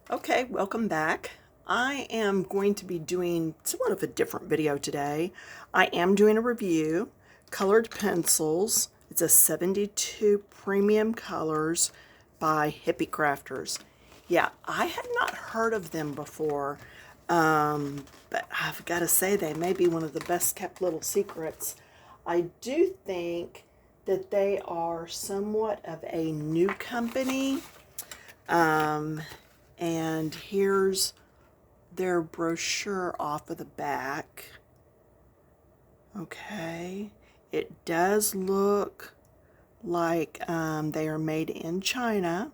Okay, welcome back. I am going to be doing somewhat of a different video today. I am doing a review, colored pencils. It's a 72 premium colors by Hippie Crafters. Yeah, I had not heard of them before, but I've got to say they may be one of the best kept little secrets. I do think that they are somewhat of a new company. And here's their brochure off of the back. Okay, it does look like they are made in China,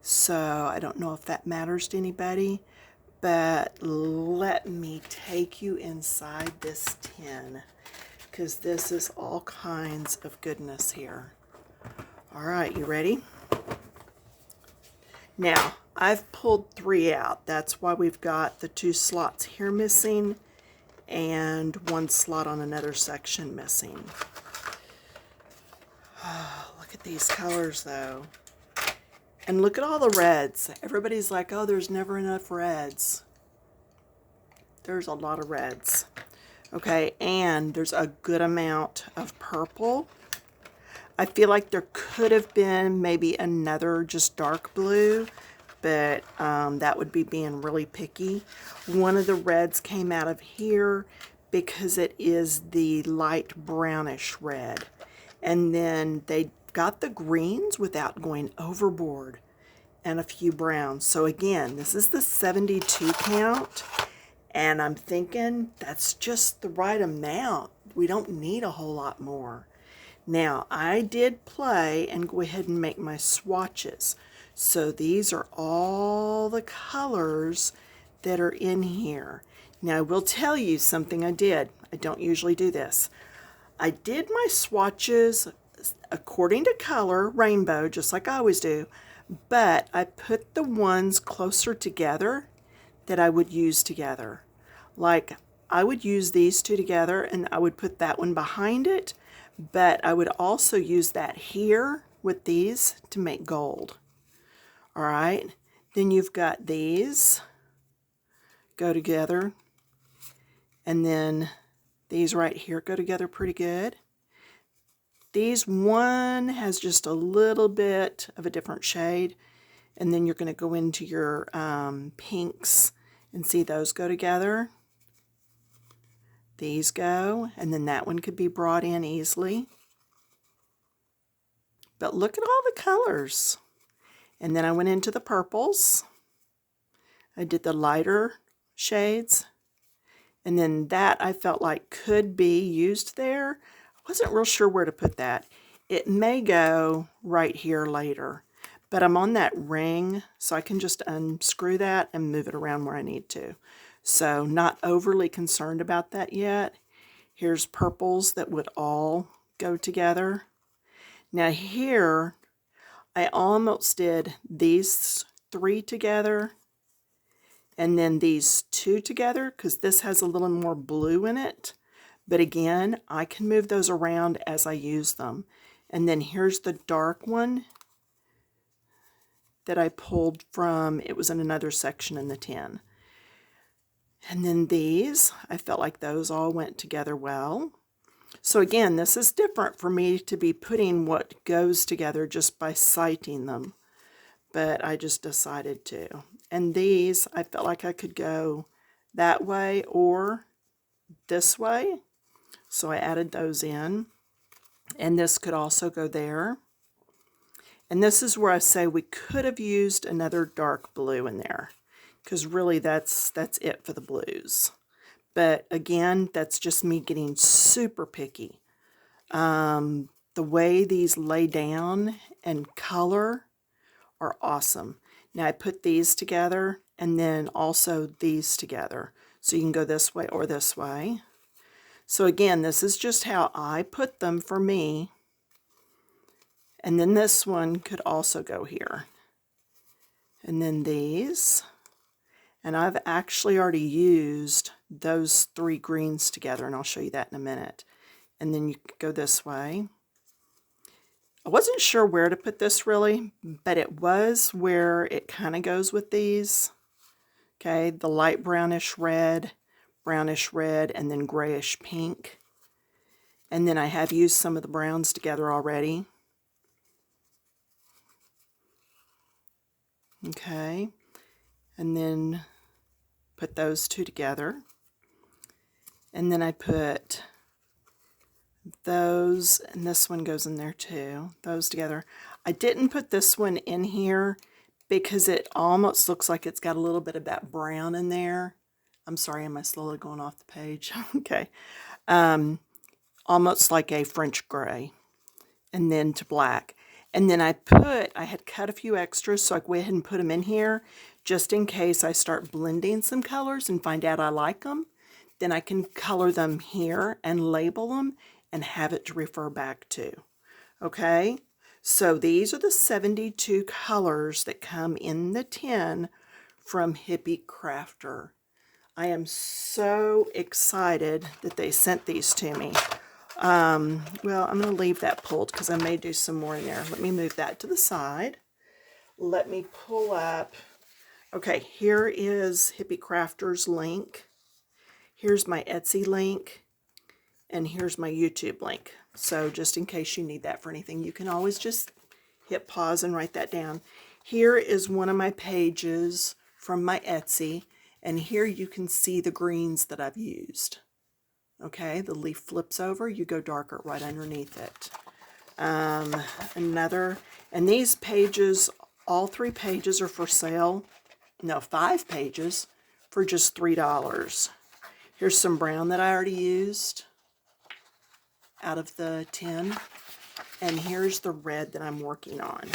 so I don't know if that matters to anybody, but let me take you inside this tin because this is all kinds of goodness here. All right, you ready? Now, I've pulled 3 out. That's why we've got the 2 slots here missing and 1 slot on another section missing. Oh, look at these colors, though. And look at all the reds. Everybody's like, oh, there's never enough reds. There's a lot of reds. Okay, and there's a good amount of purple. I feel like there could have been maybe another just dark blue, but that would be being really picky. One of the reds came out of here because it is the light brownish red. And then they got the greens without going overboard and a few browns. So again, this is the 72 count, and I'm thinking that's just the right amount. We don't need a whole lot more. Now, I did play and go ahead and make my swatches. So these are all the colors that are in here. Now, I will tell you something I did. I don't usually do this. I did my swatches according to color, rainbow, just like I always do, but I put the ones closer together that I would use together. Like, I would use these two together and I would put that one behind it, but I would also use that here with these to make gold. All right, then you've got these go together, and then these right here go together pretty good. These, one has just a little bit of a different shade, and then you're going to go into your pinks and see those go together. These go, and then that one could be brought in easily. But look at all the colors. And then I went into the purples. I did the lighter shades. And then that I felt like could be used there. I wasn't real sure where to put that. It may go right here later. But I'm on that ring, so I can just unscrew that and move it around where I need to. So not overly concerned about that yet. Here's purples that would all go together. Now here, I almost did these 3 together and then these 2 together because this has a little more blue in it. But again, I can move those around as I use them. And then here's the dark one that I pulled from, it was in another section in the tin. And then these, I felt like those all went together well. So again, this is different for me to be putting what goes together just by sighting them. But I just decided to. And these, I felt like I could go that way or this way. So I added those in. And this could also go there. And this is where I say we could have used another dark blue in there, because really that's it for the blues. But again, that's just me getting super picky. The way these lay down and color are awesome. Now I put these together and then also these together. So you can go this way or this way. So again, this is just how I put them for me. And then this one could also go here. And then these. And I've actually already used those 3 greens together, and I'll show you that in a minute. And then you could go this way. I wasn't sure where to put this really, but it was where it kind of goes with these. Okay, the light brownish red, and then grayish pink. And then I have used some of the browns together already. Okay, and then put those two together. And then I put those, and this one goes in there too, those together. I didn't put this one in here because it almost looks like it's got a little bit of that brown in there. I'm sorry, am I slowly going off the page? Okay. Almost like a French gray, and then to black. And then I had cut a few extras, so I went ahead and put them in here just in case I start blending some colors and find out I like them. Then I can color them here and label them and have it to refer back to. Okay, so these are the 72 colors that come in the tin from Hippie Crafter. I am so excited that they sent these to me. Well, I'm going to leave that pulled because I may do some more in there. Let me move that to the side. Let me pull up. Okay, here is Hippie Crafter's link. Here's my Etsy link. And here's my YouTube link. So just in case you need that for anything, you can always just hit pause and write that down. Here is one of my pages from my Etsy. And here you can see the greens that I've used. Okay, the leaf flips over, you go darker right underneath it. And these pages, all 3 pages are for sale. No, 5 pages for just $3. Here's some brown that I already used out of the tin. And here's the red that I'm working on.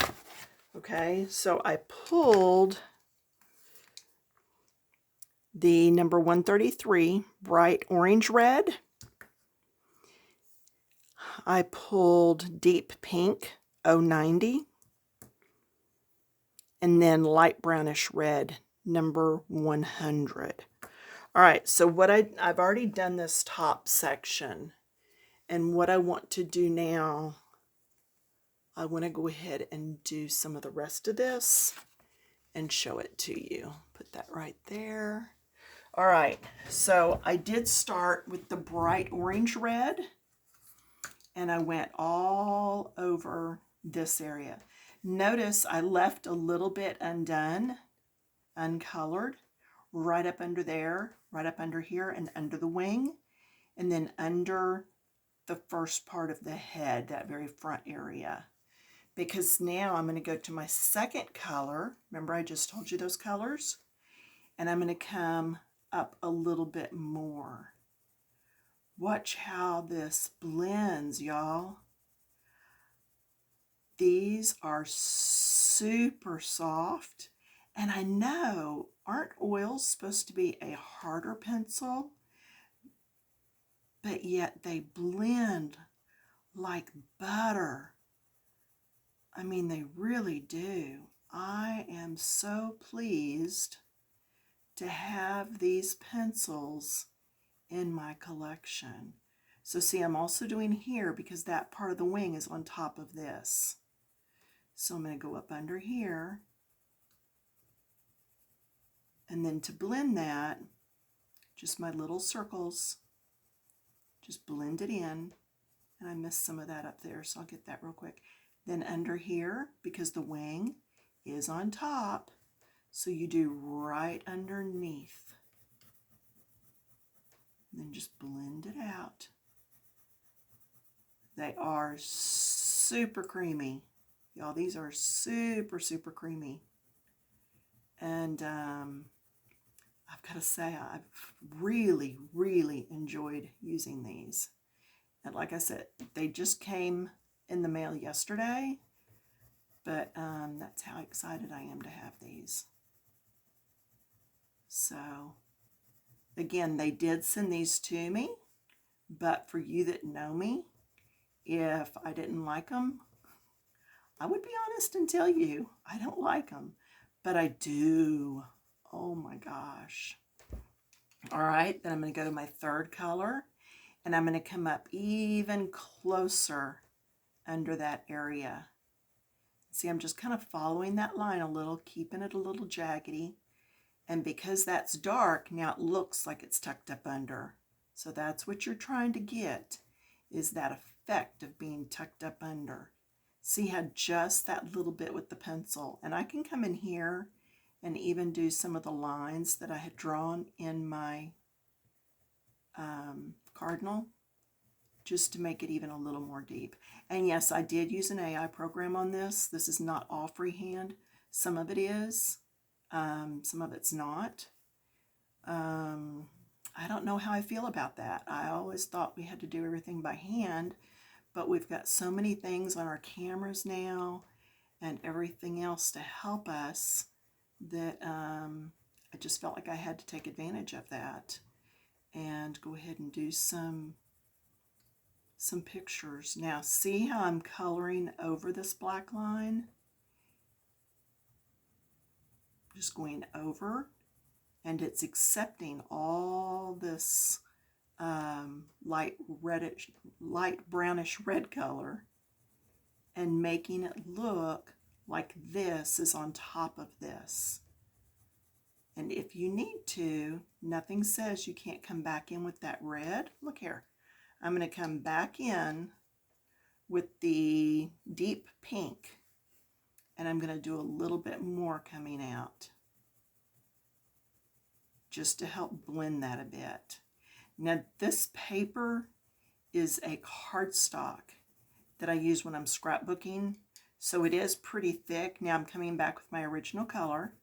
Okay, so I pulled the number 133, bright orange red. I pulled deep pink, 090. And then light brownish red, number 100. All right, so what I've already done this top section. And what I want to do now, I want to go ahead and do some of the rest of this and show it to you. Put that right there. All right, so I did start with the bright orange red, and I went all over this area. Notice I left a little bit undone, uncolored, right up under there, right up under here, and under the wing, and then under the first part of the head, that very front area. Because now I'm going to go to my second color. Remember I just told you those colors? And I'm going to come up a little bit more. Watch how this blends, y'all. These are super soft. And I know, aren't oils supposed to be a harder pencil? But yet they blend like butter. I mean, they really do. I am so pleased to have these pencils in my collection. So see, I'm also doing here because that part of the wing is on top of this. So I'm going to go up under here. And then to blend that, just my little circles, just blend it in. And I missed some of that up there, so I'll get that real quick. Then under here, because the wing is on top, so you do right underneath. And then just blend it out. They are super creamy. Y'all, these are super, super creamy. And I've got to say, I've really, really enjoyed using these. And like I said, they just came in the mail yesterday, but that's how excited I am to have these. So, again, they did send these to me, but for you that know me, if I didn't like them, I would be honest and tell you I don't like them, but I do. Oh my gosh. All right, then I'm going to go to my third color, and I'm going to come up even closer under that area. See, I'm just kind of following that line a little, keeping it a little jaggedy. And because that's dark, now it looks like it's tucked up under. So that's what you're trying to get, is that effect of being tucked up under. See how just that little bit with the pencil, and I can come in here and even do some of the lines that I had drawn in my Cardinal, just to make it even a little more deep. And yes, I did use an AI program on this. This is not all freehand. Some of it is, some of it's not. I don't know how I feel about that. I always thought we had to do everything by hand, but we've got so many things on our cameras now and everything else to help us that I just felt like I had to take advantage of that and go ahead and do some pictures. Now see how I'm coloring over this black line? Just going over, and it's accepting all this light brownish red color and making it look like this is on top of this. And if you need to, nothing says you can't come back in with that red. Look here. I'm going to come back in with the deep pink, and I'm going to do a little bit more coming out just to help blend that a bit. Now this paper is a cardstock that I use when I'm scrapbooking, so it is pretty thick. Now I'm coming back with my original color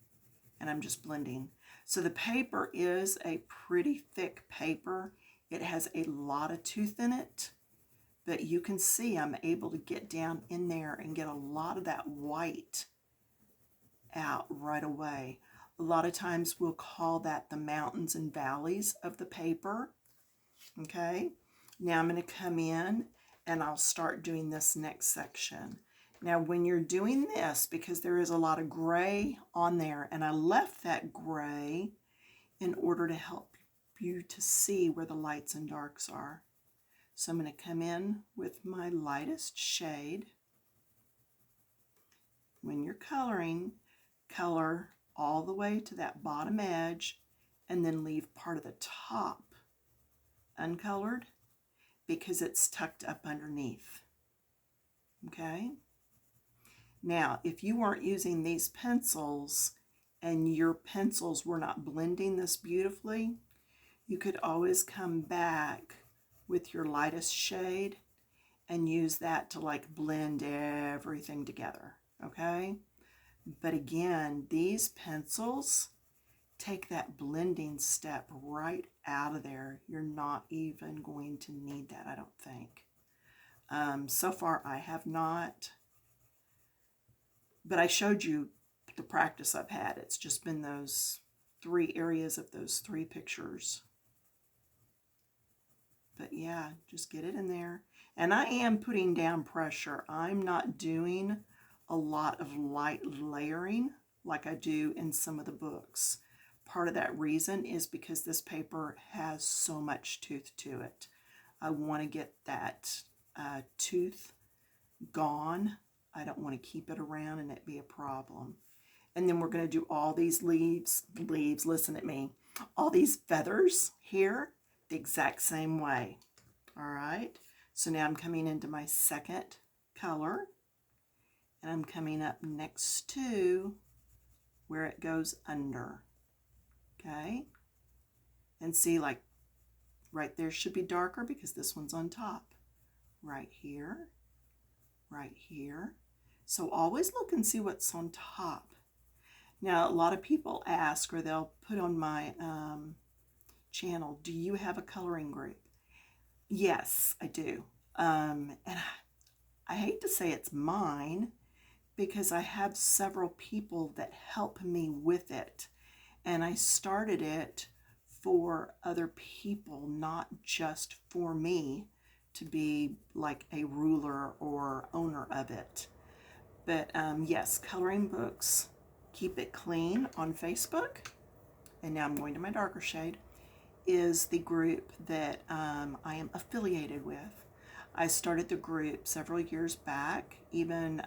and I'm just blending. So the paper is a pretty thick paper. It has a lot of tooth in it, but you can see I'm able to get down in there and get a lot of that white out right away. A lot of times we'll call that the mountains and valleys of the paper. Okay, now I'm going to come in and I'll start doing this next section. Now when you're doing this, because there is a lot of gray on there, and I left that gray in order to help you to see where the lights and darks are. So I'm going to come in with my lightest shade. When you're coloring, color all the way to that bottom edge and then leave part of the top uncolored because it's tucked up underneath. Okay? Now, if you weren't using these pencils and your pencils were not blending this beautifully, you could always come back with your lightest shade and use that to like blend everything together. Okay? But again, these pencils take that blending step right out of there. You're not even going to need that, I don't think. So far, I have not. But I showed you the practice I've had. It's just been those 3 areas of those 3 pictures. But yeah, just get it in there. And I am putting down pressure. I'm not doing a lot of light layering like I do in some of the books. Part of that reason is because this paper has so much tooth to it. I want to get that tooth gone. I don't want to keep it around and it be a problem. And then we're going to do all these leaves, listen at me, all these feathers here the exact same way. All right, so now I'm coming into my second color and I'm coming up next to where it goes under. Okay, and see, like right there should be darker because this one's on top. Right here, right here. So always look and see what's on top. Now, a lot of people ask, or they'll put on my channel, do you have a coloring group? Yes, I do. And I hate to say it's mine because I have several people that help me with it. And I started it for other people, not just for me to be like a ruler or owner of it. But yes, Coloring Books, Keep It Clean on Facebook, and now I'm going to my darker shade, is the group that I am affiliated with. I started the group several years back, even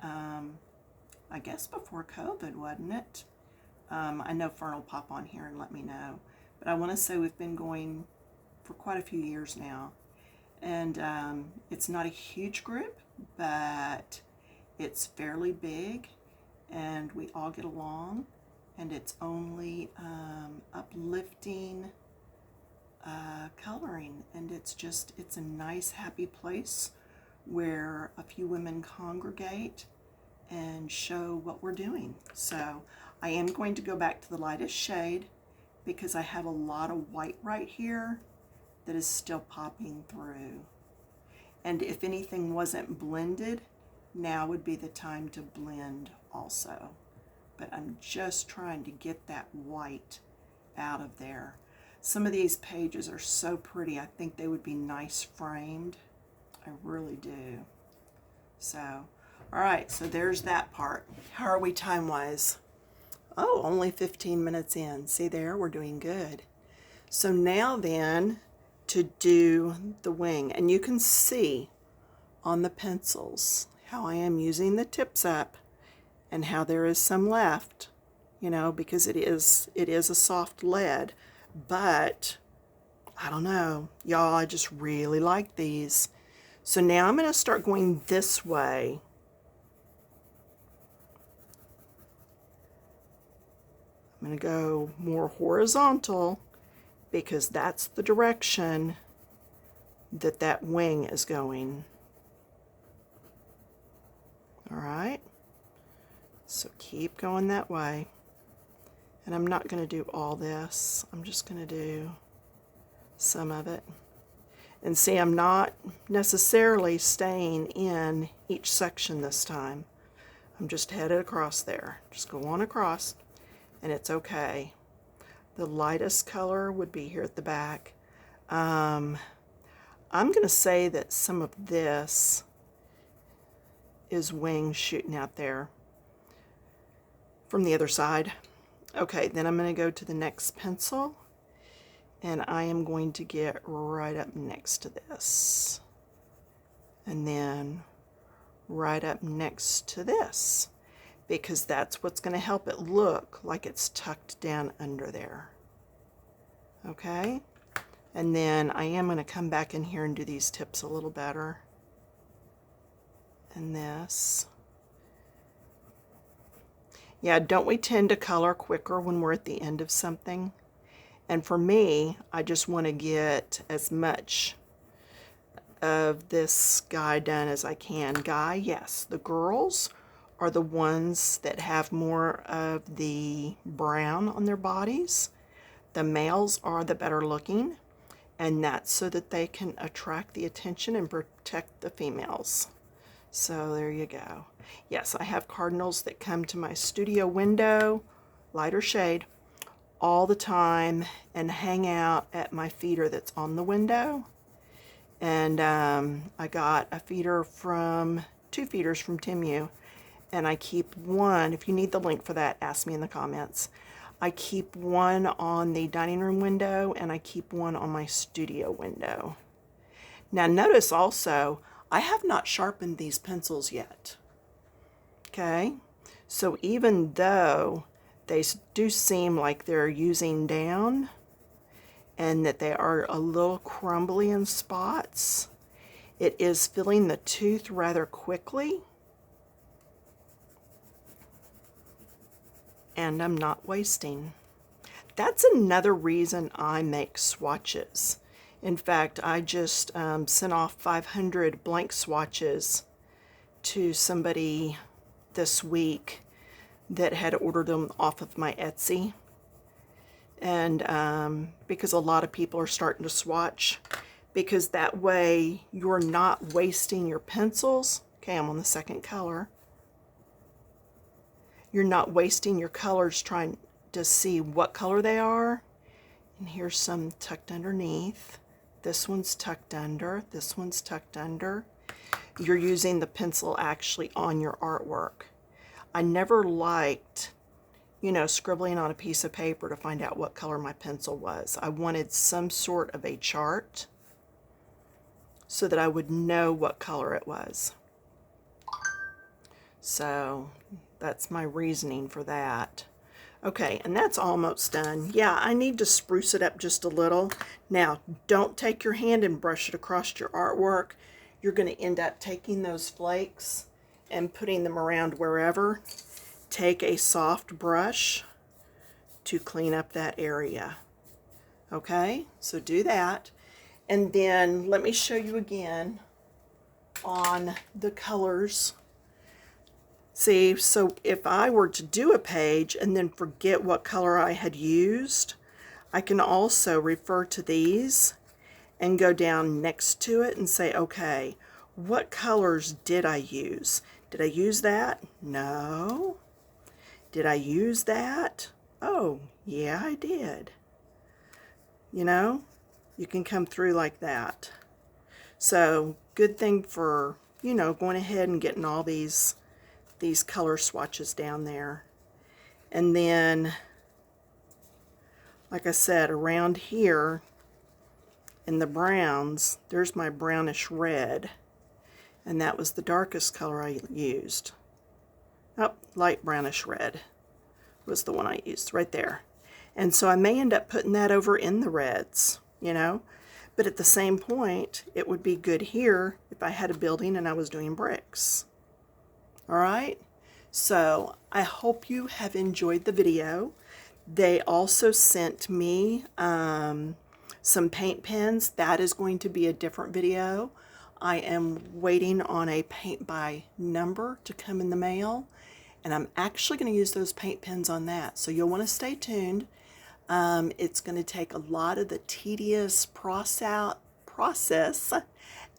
I guess before COVID, wasn't it? I know Fern will pop on here and let me know, but I want to say we've been going for quite a few years now, and it's not a huge group, but it's fairly big, and we all get along, and it's only uplifting coloring, and it's a nice, happy place where a few women congregate and show what we're doing. So I am going to go back to the lightest shade because I have a lot of white right here that is still popping through. And if anything wasn't blended, now would be the time to blend also. But I'm just trying to get that white out of there. Some of these pages are so pretty. I think they would be nice framed. I really do. So, all right, so there's that part. How are we time-wise? Oh, only 15 minutes in. See there, we're doing good. So now then, to do the wing. And you can see on the pencils how I am using the tips up and how there is some left, you know, because it is a soft lead. But I don't know, y'all, I just really like these. So now I'm going to start going this way. I'm going to go more horizontal because that's the direction that that wing is going. All right, so keep going that way. And I'm not going to do all this. I'm just going to do some of it. And see, I'm not necessarily staying in each section this time. I'm just headed across there. Just go on across, and it's okay. The lightest color would be here at the back. I'm going to say that some of this is wings shooting out there from the other side. Okay, then I'm going to go to the next pencil, and I am going to get right up next to this, and then right up next to this, because that's what's going to help it look like it's tucked down under there. Okay, and then I am going to come back in here and do these tips a little better, and this. Yeah, don't we tend to color quicker when we're at the end of something? And for me, I just want to get as much of this guy done as I can. Guy, yes. The girls are the ones that have more of the brown on their bodies. The males are the better looking, and that's so that they can attract the attention and protect the females. So there you go. Yes, I have cardinals that come to my studio window, lighter shade, all the time and hang out at my feeder that's on the window. And I got a feeder from, 2 feeders from Timu, and I keep one. If you need the link for that, ask me in the comments. I keep one on the dining room window, and I keep one on my studio window. Now notice also, I have not sharpened these pencils yet. Okay, so even though they do seem like they're using down and that they are a little crumbly in spots, it is filling the tooth rather quickly, and I'm not wasting. That's another reason I make swatches. In fact, I just sent off 500 blank swatches to somebody this week that had ordered them off of my Etsy. And because a lot of people are starting to swatch, because that way you're not wasting your pencils. Okay, I'm on the second color. You're not wasting your colors trying to see what color they are. And here's some tucked underneath. This one's tucked under. This one's tucked under. You're using the pencil actually on your artwork. I never liked, you know, scribbling on a piece of paper to find out what color my pencil was. I wanted some sort of a chart so that I would know what color it was. So that's my reasoning for that. Okay, and that's almost done. Yeah, I need to spruce it up just a little. Now, don't take your hand and brush it across your artwork. You're going to end up taking those flakes and putting them around wherever. Take a soft brush to clean up that area. Okay, so do that. And then let me show you again on the colors. See, so if I were to do a page and then forget what color I had used, I can also refer to these and go down next to it and say, okay, what colors did I use? Did I use that? No. Did I use that? Oh, yeah, I did. You know, you can come through like that. So good thing for, you know, going ahead and getting all these color swatches down there. And then, like I said, around here in the browns, there's my brownish red. And that was the darkest color I used. Oh, light brownish red was the one I used right there. And so I may end up putting that over in the reds, you know. But at the same point, it would be good here if I had a building and I was doing bricks. All right, so I hope you have enjoyed the video. They also sent me some paint pens. That is going to be a different video. I am waiting on a paint by number to come in the mail, and I'm actually going to use those paint pens on that. So you'll want to stay tuned. It's going to take a lot of the tedious process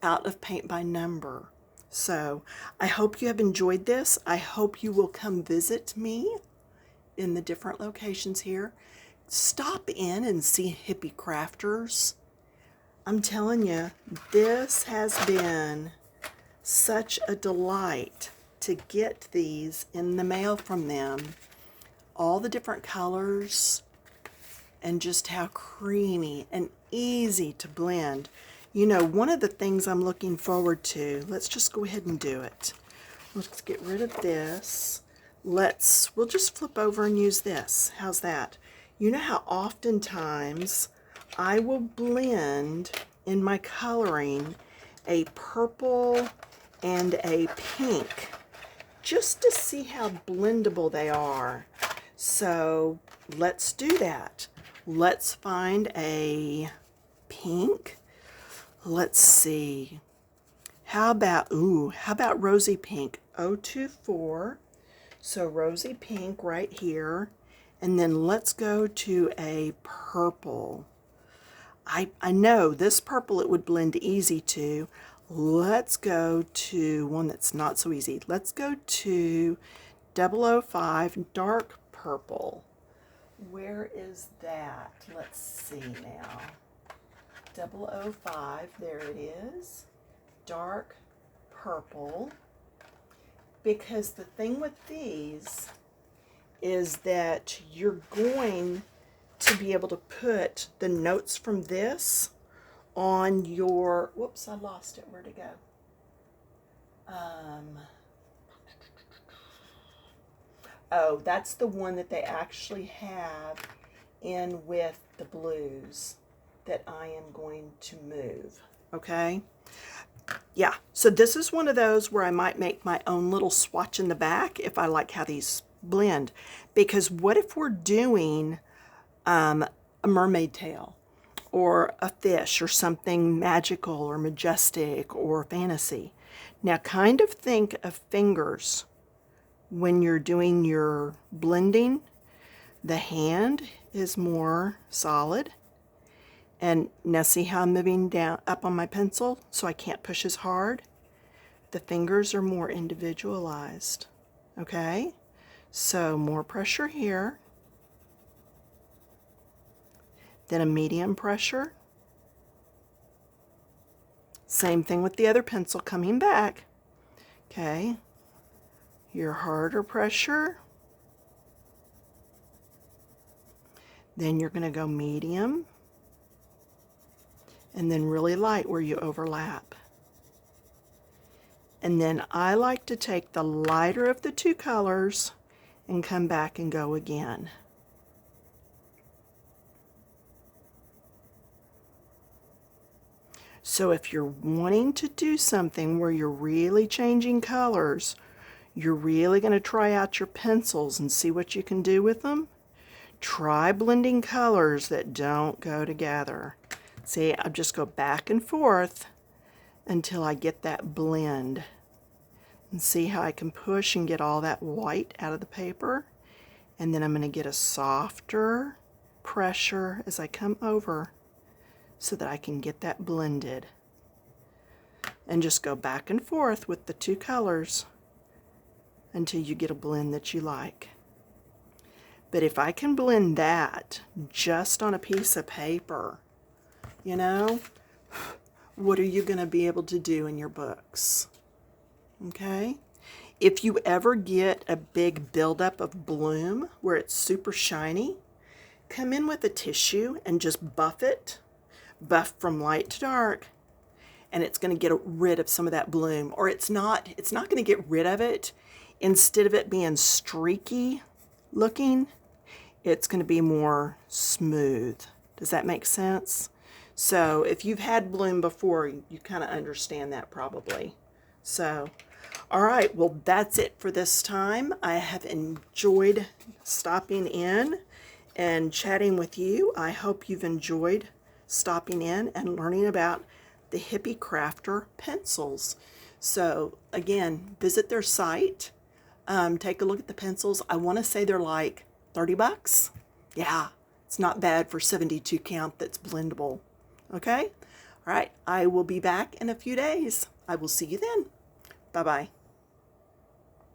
out of paint by number. So I hope you have enjoyed this. I hope you will come visit me in the different locations here. Stop in and see Hippie Crafters. I'm telling you, this has been such a delight to get these in the mail from them. All the different colors and just how creamy and easy to blend. You know, one of the things I'm looking forward to, let's just go ahead and do it. Let's get rid of this. We'll just flip over and use this. How's that? You know how oftentimes I will blend in my coloring a purple and a pink just to see how blendable they are. So let's do that. Let's find a pink. Let's see. How about rosy pink? 024. So rosy pink right here. And then let's go to a purple. I know this purple it would blend easy to. Let's go to one that's not so easy. Let's go to 005 dark purple. Where is that? Let's see now. 005, there it is. Dark purple. Because the thing with these is that you're going to be able to put the notes from this on your, whoops, I lost it. Where'd it go? Oh, that's the one that they actually have in with the blues that I am going to move. Okay? Yeah, so this is one of those where I might make my own little swatch in the back if I like how these blend. Because what if we're doing a mermaid tail or a fish or something magical or majestic or fantasy? Now kind of think of fingers when you're doing your blending. The hand is more solid. And now see how I'm moving down up on my pencil so I can't push as hard? The fingers are more individualized. Okay? So more pressure here. Then a medium pressure. Same thing with the other pencil coming back. Okay? Your harder pressure. Then you're going to go medium. And then really light where you overlap. And then I like to take the lighter of the two colors and come back and go again. So if you're wanting to do something where you're really changing colors, you're really going to try out your pencils and see what you can do with them, try blending colors that don't go together. See, I just go back and forth until I get that blend. And see how I can push and get all that white out of the paper. And then I'm going to get a softer pressure as I come over so that I can get that blended. And just go back and forth with the two colors until you get a blend that you like. But if I can blend that just on a piece of paper, you know, what are you going to be able to do in your books? Okay? If you ever get a big buildup of bloom where it's super shiny, come in with a tissue and just buff it. Buff from light to dark, and it's going to get rid of some of that bloom. Or it's not going to get rid of it. Instead of it being streaky looking, it's going to be more smooth. Does that make sense? So if you've had bloom before, you kind of understand that probably. So, all right, well, that's it for this time. I have enjoyed stopping in and chatting with you. I hope you've enjoyed stopping in and learning about the Hippie Crafter pencils. So again, visit their site. Take a look at the pencils. I want to say they're like 30 bucks. Yeah, it's not bad for 72 count that's blendable. Okay? All right, I will be back in a few days. I will see you then. Bye-bye.